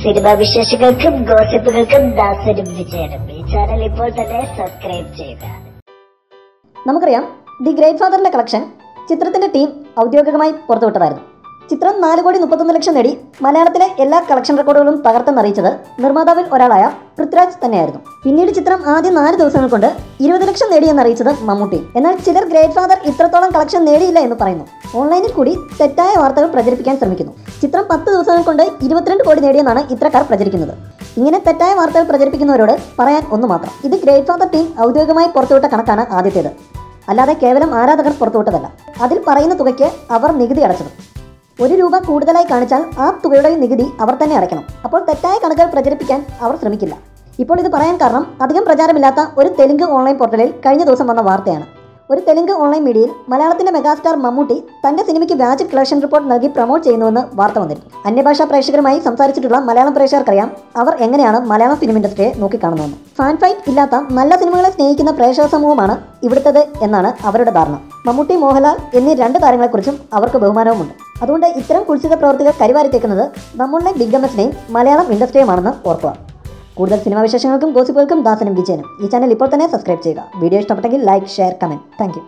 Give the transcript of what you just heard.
Cinema വിശേഷങ്ങൾക്കും ഗോസിപ്പുകൾക്കും ദാസനും വിജയനും ഈ channel ഇപ്പോൾ തന്നെ സബ്സ്ക്രൈബ് ചെയ്യുക. നമുക്കറിയാം, ദി ഗ്രേറ്റ് ഫാദറിന്റെ കളക്ഷൻ ചിത്രത്തിന്റെ ടീം ഔദ്യോഗികമായി പുറത്തുവിട്ടതായിരുന്നു. ചിത്രം 4,31,00,000 നേടി മലയാളത്തിലെ എല്ലാ കളക്ഷൻ റെക്കോർഡുകളും തകർത്തെന്നറിയിച്ചത് നിർമ്മാതാവിൽ ഒരാളായ പൃഥ്വിരാജ് തന്നെയായിരുന്നു. പിന്നീട് ചിത്രം ആദ്യം 4 ദിവസങ്ങൾ കൊണ്ട് 20 ലക്ഷം നേടിയെന്നറിയിച്ചത് മമ്മൂട്ടി. എന്നാൽ ചിലർ ഗ്രേറ്റ് ഫാദർ ഇത്രത്തോളം കളക്ഷൻ നേടിയില്ല എന്ന് പറയുന്നു. ഓൺലൈനിൽ കൂടി തെറ്റായ വാർത്തകൾ പ്രചരിപ്പിക്കാൻ ശ്രമിക്കുന്നു. ചിത്രം 10 ദിവസങ്ങൾ കൊണ്ട് 22 കോടി നേടിയെന്നാണ് ഇത്തരക്കാർ പ്രചരിക്കുന്നത്. ഇങ്ങനെ തെറ്റായ വാർത്തകൾ പ്രചരിപ്പിക്കുന്നവരോട് പറയാൻ ഒന്നു മാത്രം: ഇത് ഗ്രേറ്റ് ഫാദർ ടീം ഔദ്യോഗികമായി പുറത്തുവിട്ട കണക്കാണ് ആദ്യത്തേത്, അല്ലാതെ കേവലം ആരാധകർ പുറത്തുവിട്ടതല്ല. അതിൽ പറയുന്ന തുകയ്ക്ക് അവർ നികുതി അടച്ചത്. 1 രൂപ കൂടുതലായി കാണിച്ചാൽ ആ തുകയുടെ നികുതി അവർ തന്നെ അടയ്ക്കണം. അപ്പോൾ തെറ്റായ കണക്കുകൾ പ്രചരിപ്പിക്കാൻ അവർ ശ്രമിക്കില്ല. ഇപ്പോൾ ഇത് പറയാൻ കാരണം അധികം പ്രചാരമില്ലാത്ത ഒരു തെലുങ്ക് ഓൺലൈൻ പോർട്ടലിൽ കഴിഞ്ഞ ദിവസം വന്ന വാർത്തയാണ്. ഒരു തെലുങ്ക് ഓൺലൈൻ മീഡിയയിൽ മലയാളത്തിലെ മെഗാസ്റ്റാർ മമ്മൂട്ടി തന്റെ സിനിമയ്ക്ക് വ്യാജ കളക്ഷൻ റിപ്പോർട്ട് നൽകി പ്രൊമോട്ട് ചെയ്യുന്നുവെന്ന് വാർത്ത വന്നിരുന്നു. അന്യഭാഷാ പ്രേക്ഷകരുമായി സംസാരിച്ചിട്ടുള്ള മലയാളം പ്രേക്ഷകർക്കറിയാം അവർ എങ്ങനെയാണ് മലയാളം ഫിലിം ഇൻഡസ്ട്രിയെ നോക്കിക്കാണുന്നതെന്ന്. ഫാൻ ഫൈറ്റ് ഇല്ലാത്ത നല്ല സിനിമകളെ സ്നേഹിക്കുന്ന പ്രേക്ഷക സമൂഹമാണ് ഇവിടുത്തേത് എന്നാണ് അവരുടെ ധാരണ. മമ്മൂട്ടി, മോഹൻലാൽ എന്നീ 2 താരങ്ങളെക്കുറിച്ചും അവർക്ക് ബഹുമാനവുമുണ്ട്. അതുകൊണ്ട് ഇത്തരം കുൽസിത പ്രവർത്തികൾ കരിവാരിത്തേക്കുന്നത് നമ്മളുടെ ബിഗ് എംഎസിനെയും മലയാളം ഇൻഡസ്ട്രിയുമാണെന്ന് ഓർക്കുക. കൂടുതൽ സിനിമാ വിശേഷങ്ങൾക്കും ഗോസിപ്പുകൾക്കും ദാസനും വിജയനും ഈ ചാനൽ ഇപ്പോൾ തന്നെ സബ്സ്ക്രൈബ് ചെയ്യുക. വീഡിയോ ഇഷ്ടപ്പെട്ടെങ്കിൽ like, share, comment. Thank you.